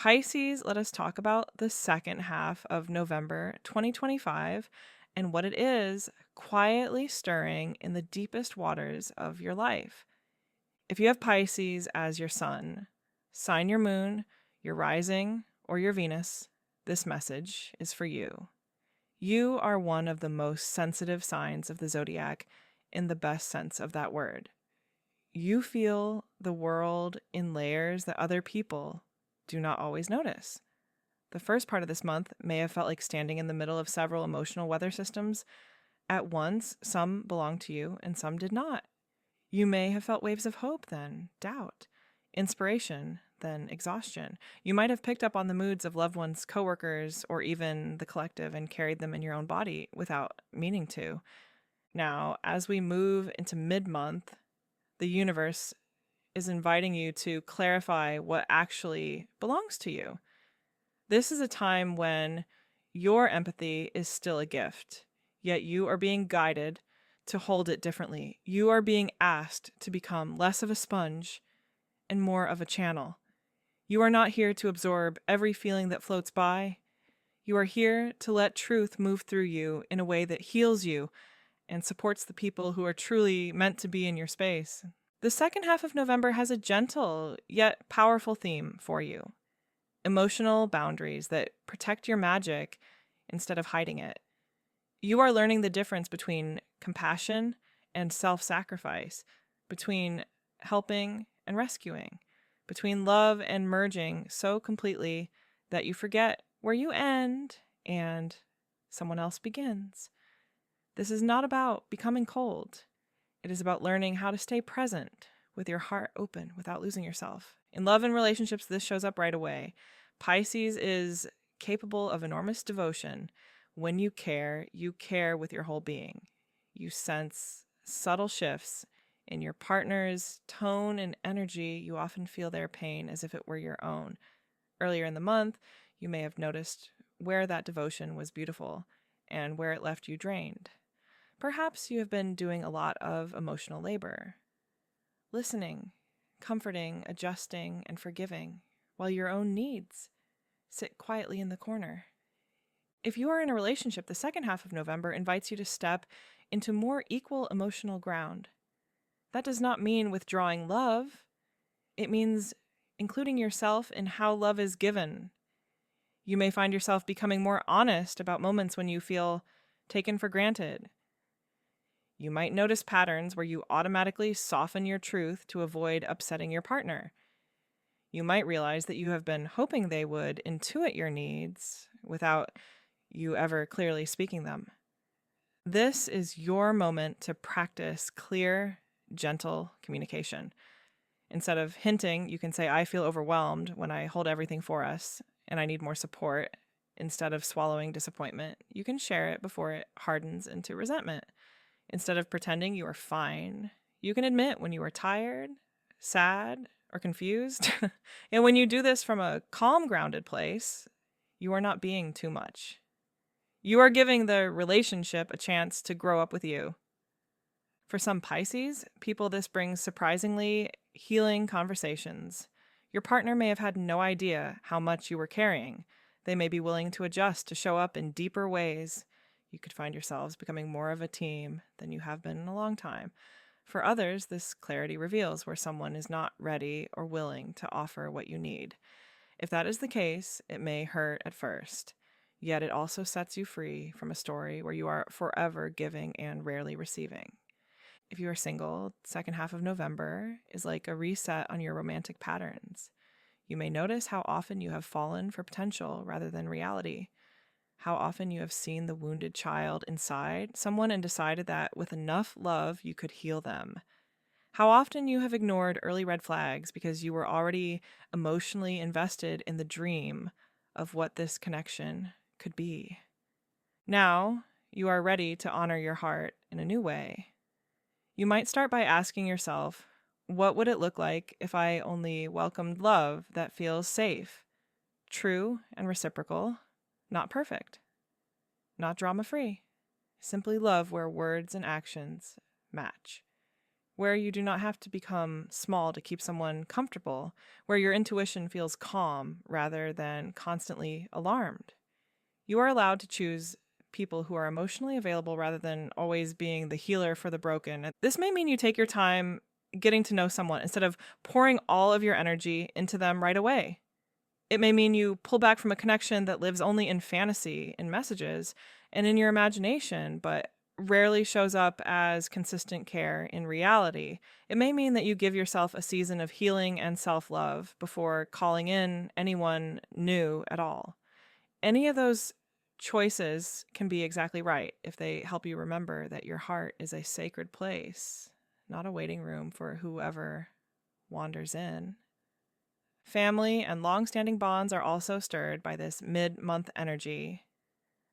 Pisces, let us talk about the second half of November 2025 and what it is quietly stirring in the deepest waters of your life. If you have Pisces as your sun, sign your moon, your rising, or your Venus, this message is for you. You are one of the most sensitive signs of the zodiac in the best sense of that word. You feel the world in layers that other people do not always notice. The first part of this month may have felt like standing in the middle of several emotional weather systems at once. Some belonged to you and some did not. You may have felt waves of hope, then doubt, inspiration, then exhaustion. You might have picked up on the moods of loved ones, coworkers, or even the collective and carried them in your own body without meaning to. Now, as we move into mid-month, the universe is inviting you to clarify what actually belongs to you. This is a time when your empathy is still a gift, yet you are being guided to hold it differently. You are being asked to become less of a sponge and more of a channel. You are not here to absorb every feeling that floats by. You are here to let truth move through you in a way that heals you and supports the people who are truly meant to be in your space. The second half of November has a gentle yet powerful theme for you. Emotional boundaries that protect your magic instead of hiding it. You are learning the difference between compassion and self-sacrifice, between helping and rescuing, between love and merging so completely that you forget where you end and someone else begins. This is not about becoming cold. It is about learning how to stay present with your heart open without losing yourself. In love and relationships, this shows up right away. Pisces is capable of enormous devotion. When you care with your whole being. You sense subtle shifts in your partner's tone and energy. You often feel their pain as if it were your own. Earlier in the month, you may have noticed where that devotion was beautiful and where it left you drained. Perhaps you have been doing a lot of emotional labor, listening, comforting, adjusting, and forgiving, while your own needs sit quietly in the corner. If you are in a relationship, the second half of November invites you to step into more equal emotional ground. That does not mean withdrawing love. It means including yourself in how love is given. You may find yourself becoming more honest about moments when you feel taken for granted. You might notice patterns where you automatically soften your truth to avoid upsetting your partner. You might realize that you have been hoping they would intuit your needs without you ever clearly speaking them. This is your moment to practice clear, gentle communication. Instead of hinting, you can say, I feel overwhelmed when I hold everything for us and I need more support. Instead of swallowing disappointment, you can share it before it hardens into resentment. Instead of pretending you are fine, you can admit when you are tired, sad, or confused. And when you do this from a calm, grounded place, you are not being too much. You are giving the relationship a chance to grow up with you. For some Pisces people, this brings surprisingly healing conversations. Your partner may have had no idea how much you were carrying. They may be willing to adjust to show up in deeper ways. You could find yourselves becoming more of a team than you have been in a long time. For others, this clarity reveals where someone is not ready or willing to offer what you need. If that is the case, it may hurt at first. Yet it also sets you free from a story where you are forever giving and rarely receiving. If you are single, second half of November is like a reset on your romantic patterns. You may notice how often you have fallen for potential rather than reality. How often you have seen the wounded child inside someone and decided that with enough love you could heal them. How often you have ignored early red flags because you were already emotionally invested in the dream of what this connection could be. Now, you are ready to honor your heart in a new way. You might start by asking yourself, what would it look like if I only welcomed love that feels safe, true and reciprocal, not perfect, not drama-free, simply love where words and actions match, where you do not have to become small to keep someone comfortable, where your intuition feels calm rather than constantly alarmed. You are allowed to choose people who are emotionally available rather than always being the healer for the broken. This may mean you take your time getting to know someone instead of pouring all of your energy into them right away. It may mean you pull back from a connection that lives only in fantasy, in messages, and in your imagination, but rarely shows up as consistent care in reality. It may mean that you give yourself a season of healing and self-love before calling in anyone new at all. Any of those choices can be exactly right if they help you remember that your heart is a sacred place, not a waiting room for whoever wanders in. Family and long-standing bonds are also stirred by this mid-month energy.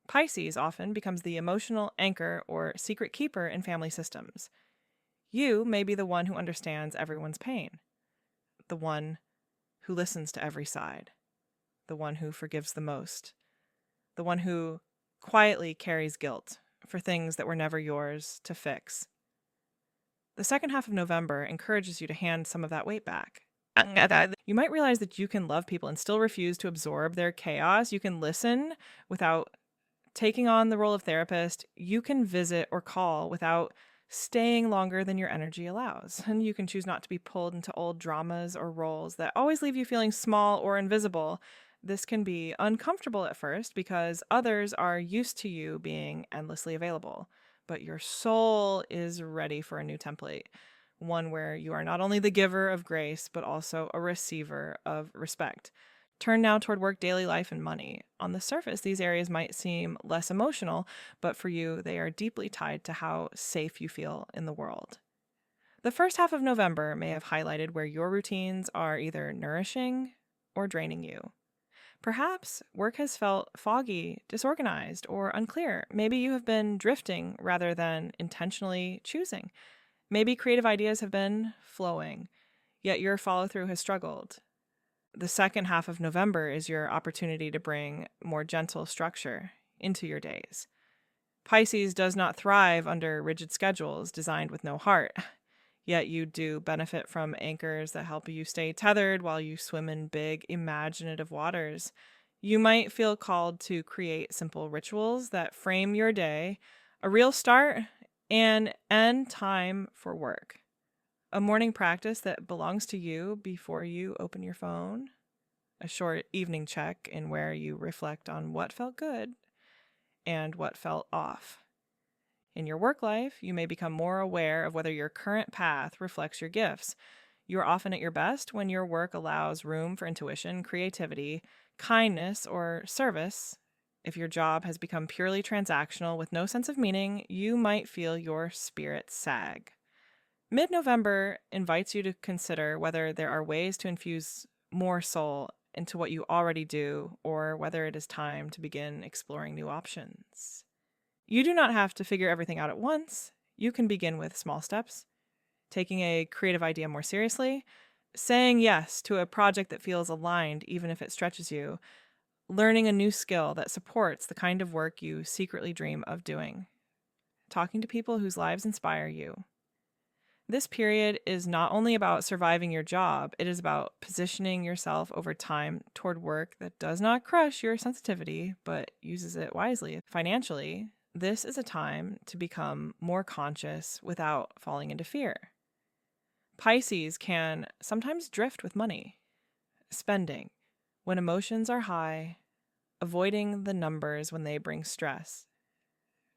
Pisces often becomes the emotional anchor or secret keeper in family systems. You may be the one who understands everyone's pain, the one who listens to every side, the one who forgives the most, the one who quietly carries guilt for things that were never yours to fix. The second half of November encourages you to hand some of that weight back. You might realize that you can love people and still refuse to absorb their chaos. You can listen without taking on the role of therapist. You can visit or call without staying longer than your energy allows. And you can choose not to be pulled into old dramas or roles that always leave you feeling small or invisible. This can be uncomfortable at first because others are used to you being endlessly available, but your soul is ready for a new template. One where you are not only the giver of grace, but also a receiver of respect. Turn now toward work, daily life, and money. On the surface, these areas might seem less emotional, but for you, they are deeply tied to how safe you feel in the world. The first half of November may have highlighted where your routines are either nourishing or draining you. Perhaps work has felt foggy, disorganized, or unclear. Maybe you have been drifting rather than intentionally choosing. Maybe creative ideas have been flowing, yet your follow-through has struggled. The second half of November is your opportunity to bring more gentle structure into your days. Pisces does not thrive under rigid schedules designed with no heart, yet you do benefit from anchors that help you stay tethered while you swim in big, imaginative waters. You might feel called to create simple rituals that frame your day, a real start and end time for work. A morning practice that belongs to you before you open your phone. A short evening check in where you reflect on what felt good and what felt off. In your work life, you may become more aware of whether your current path reflects your gifts. You are often at your best when your work allows room for intuition, creativity, kindness, or service. If your job has become purely transactional with no sense of meaning, you might feel your spirit sag. Mid-November invites you to consider whether there are ways to infuse more soul into what you already do, or whether it is time to begin exploring new options. You do not have to figure everything out at once. You can begin with small steps, taking a creative idea more seriously, saying yes to a project that feels aligned even if it stretches you, learning a new skill that supports the kind of work you secretly dream of doing, talking to people whose lives inspire you. This period is not only about surviving your job, it is about positioning yourself over time toward work that does not crush your sensitivity, but uses it wisely. Financially, this is a time to become more conscious without falling into fear. Pisces can sometimes drift with money, spending when emotions are high, avoiding the numbers when they bring stress,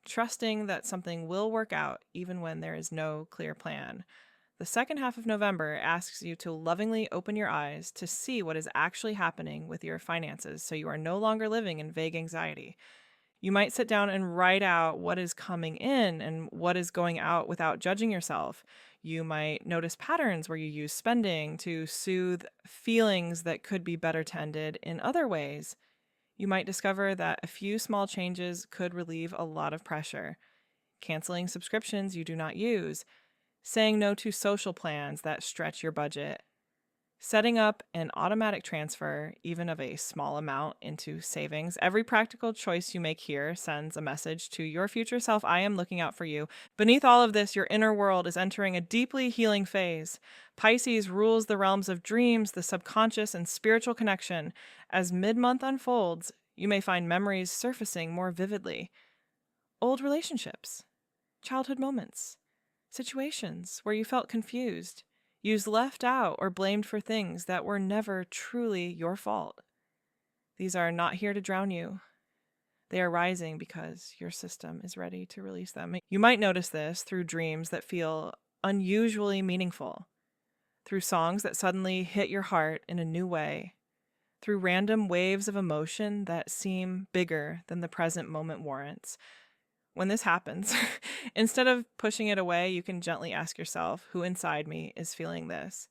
trusting that something will work out even when there is no clear plan. The second half of November asks you to lovingly open your eyes to see what is actually happening with your finances so you are no longer living in vague anxiety. You might sit down and write out what is coming in and what is going out without judging yourself. You might notice patterns where you use spending to soothe feelings that could be better tended in other ways. You might discover that a few small changes could relieve a lot of pressure. Canceling subscriptions you do not use, saying no to social plans that stretch your budget, Setting up an automatic transfer, even of a small amount, into savings. Every practical choice you make here sends a message to your future self: I am looking out for you. Beneath all of this, your inner world is entering a deeply healing phase. Pisces rules the realms of dreams, the subconscious, and spiritual connection. As mid-month unfolds, you may find memories surfacing more vividly. Old relationships, childhood moments, situations where you felt confused, used, left out, or blamed for things that were never truly your fault. These are not here to drown you. They are rising because your system is ready to release them. You might notice this through dreams that feel unusually meaningful, through songs that suddenly hit your heart in a new way, through random waves of emotion that seem bigger than the present moment warrants. When this happens, instead of pushing it away, you can gently ask yourself, who inside me is feeling this?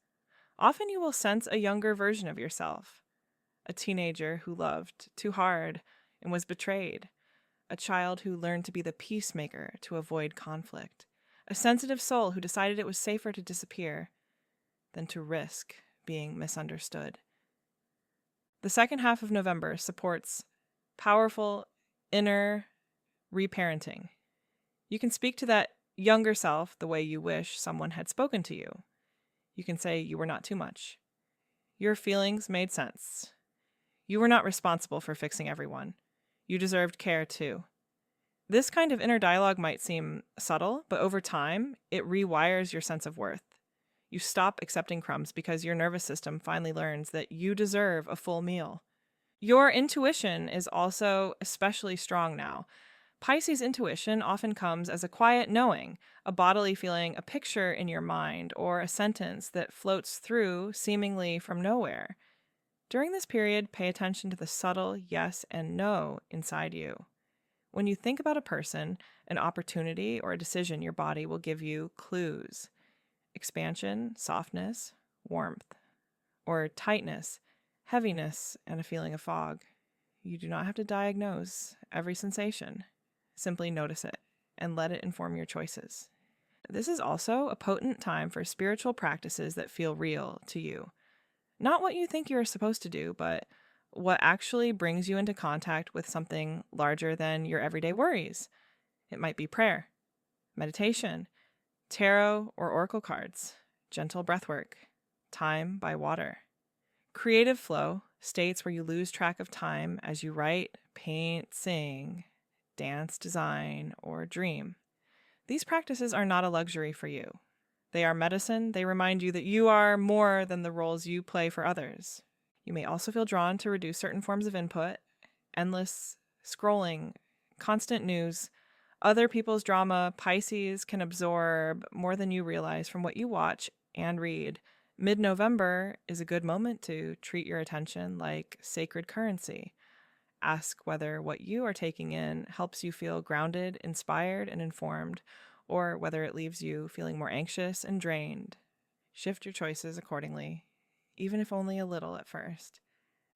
Often you will sense a younger version of yourself, a teenager who loved too hard and was betrayed, a child who learned to be the peacemaker to avoid conflict, a sensitive soul who decided it was safer to disappear than to risk being misunderstood. The second half of November supports powerful inner reparenting. You can speak to that younger self the way you wish someone had spoken to you. You can say you were not too much. Your feelings made sense. You were not responsible for fixing everyone. You deserved care too. This kind of inner dialogue might seem subtle, but over time, it rewires your sense of worth. You stop accepting crumbs because your nervous system finally learns that you deserve a full meal. Your intuition is also especially strong now. Pisces intuition often comes as a quiet knowing, a bodily feeling, a picture in your mind, or a sentence that floats through seemingly from nowhere. During this period, pay attention to the subtle yes and no inside you. When you think about a person, an opportunity, or a decision, your body will give you clues. Expansion, softness, warmth, or tightness, heaviness, and a feeling of fog. You do not have to diagnose every sensation. Simply notice it and let it inform your choices. This is also a potent time for spiritual practices that feel real to you. Not what you think you're supposed to do, but what actually brings you into contact with something larger than your everyday worries. It might be prayer, meditation, tarot or oracle cards, gentle breathwork, time by water. Creative flow, states where you lose track of time as you write, paint, sing, dance, design, or dream. These practices are not a luxury for you. They are medicine. They remind you that you are more than the roles you play for others. You may also feel drawn to reduce certain forms of input, endless scrolling, constant news, other people's drama. Pisces can absorb more than you realize from what you watch and read. Mid-November is a good moment to treat your attention like sacred currency. Ask whether what you are taking in helps you feel grounded, inspired, and informed, or whether it leaves you feeling more anxious and drained. Shift your choices accordingly, even if only a little at first.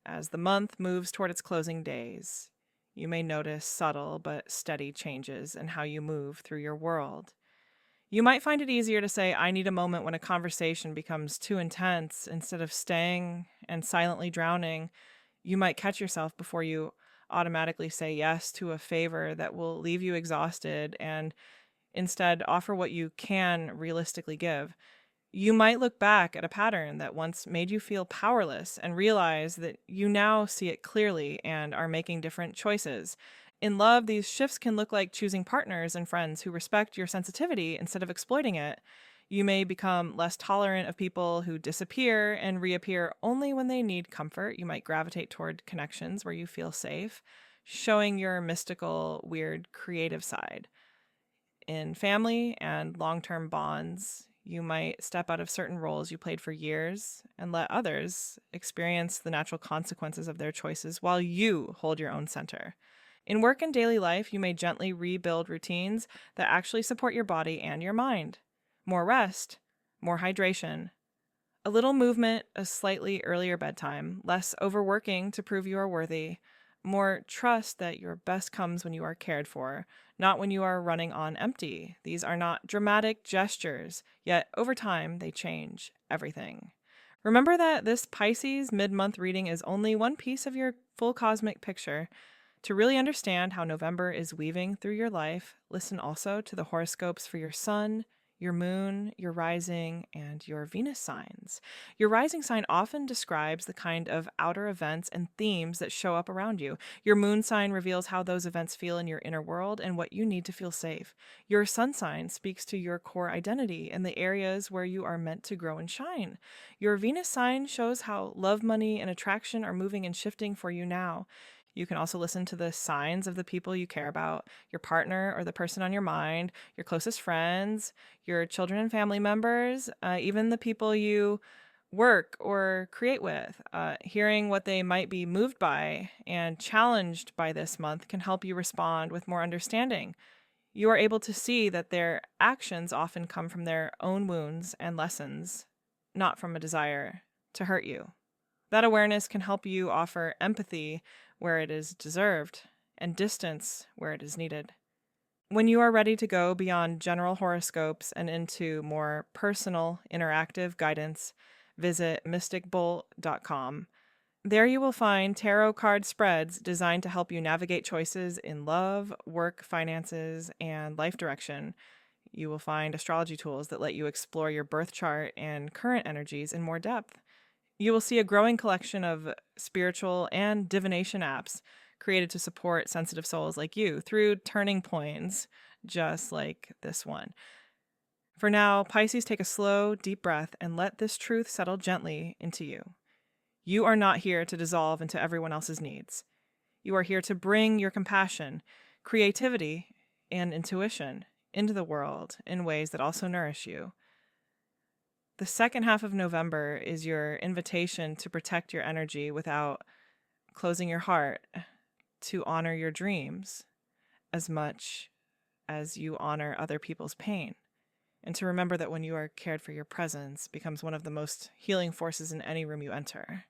As the month moves toward its closing days, you may notice subtle but steady changes in how you move through your world. You might find it easier to say, I need a moment when a conversation becomes too intense instead of staying and silently drowning. You might catch yourself before you automatically say yes to a favor that will leave you exhausted and instead offer what you can realistically give. You might look back at a pattern that once made you feel powerless and realize that you now see it clearly and are making different choices. In love, these shifts can look like choosing partners and friends who respect your sensitivity instead of exploiting it. You may become less tolerant of people who disappear and reappear only when they need comfort. You might gravitate toward connections where you feel safe, showing your mystical, weird, creative side. In family and long-term bonds, you might step out of certain roles you played for years and let others experience the natural consequences of their choices while you hold your own center. In work and daily life, you may gently rebuild routines that actually support your body and your mind. More rest, more hydration, a little movement, a slightly earlier bedtime, less overworking to prove you are worthy, more trust that your best comes when you are cared for, not when you are running on empty. These are not dramatic gestures, yet over time they change everything. Remember that this Pisces mid-month reading is only one piece of your full cosmic picture. To really understand how November is weaving through your life, listen also to the horoscopes for your sun, your moon, your rising, and your Venus signs. Your rising sign often describes the kind of outer events and themes that show up around you. Your moon sign reveals how those events feel in your inner world and what you need to feel safe. Your sun sign speaks to your core identity and the areas where you are meant to grow and shine. Your Venus sign shows how love, money, and attraction are moving and shifting for you now. You can also listen to the signs of the people you care about, your partner or the person on your mind, your closest friends, your children and family members, even the people you work or create with. Hearing what they might be moved by and challenged by this month can help you respond with more understanding. You are able to see that their actions often come from their own wounds and lessons, not from a desire to hurt you. That awareness can help you offer empathy where it is deserved and distance where it is needed. When you are ready to go beyond general horoscopes and into more personal, interactive guidance, visit MysticBolt.com. There you will find tarot card spreads designed to help you navigate choices in love, work, finances, and life direction. You will find astrology tools that let you explore your birth chart and current energies in more depth. You will see a growing collection of spiritual and divination apps created to support sensitive souls like you through turning points, just like this one. For now, Pisces, take a slow, deep breath and let this truth settle gently into you. You are not here to dissolve into everyone else's needs. You are here to bring your compassion, creativity, and intuition into the world in ways that also nourish you. The second half of November is your invitation to protect your energy without closing your heart, to honor your dreams as much as you honor other people's pain, and to remember that when you are cared for, your presence becomes one of the most healing forces in any room you enter.